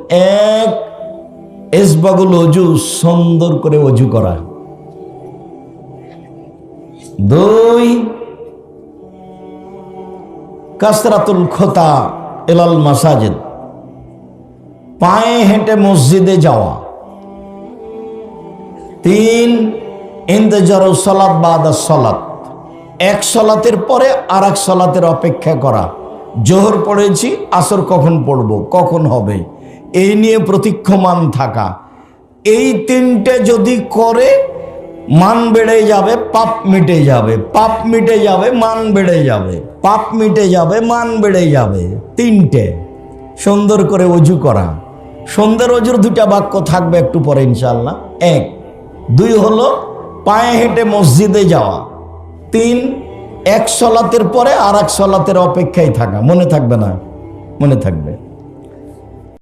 এক, ইসবাগুল অজু, সুন্দর করে অজু করা। দুই, কাসরাতুল খোতা ইলাল মাসাজিদ, পায়ে হেঁটে মসজিদে যাওয়া। তিন, ইন্তজারু সালাত বাদা সালাত, এক সালাতের পরে আর এক সালাতের অপেক্ষা করা। জোহর পড়েছি, আসর কখন পড়ব, কখন হবে, এই নিয়ে প্রতীক্ষমান থাকা। এই তিনটে যদি করে মান বেড়ে যাবে, পাপ মিটে যাবে, পাপ মিটে যাবে, মান বেড়ে যাবে, পাপ মিটে যাবে, মান বেড়ে যাবে। তিনটে সুন্দর করে অজু করা। সুন্দর অজুর দুটা বাক্য থাকবে একটু পরে ইনশাআল্লাহ। এক, দুই হলো পায়ে হেঁটে মসজিদে যাওয়া। তিন, এক সালাতের পরে আর এক সালাতের অপেক্ষায় থাকা। মনে থাকবে না? মনে থাকবে।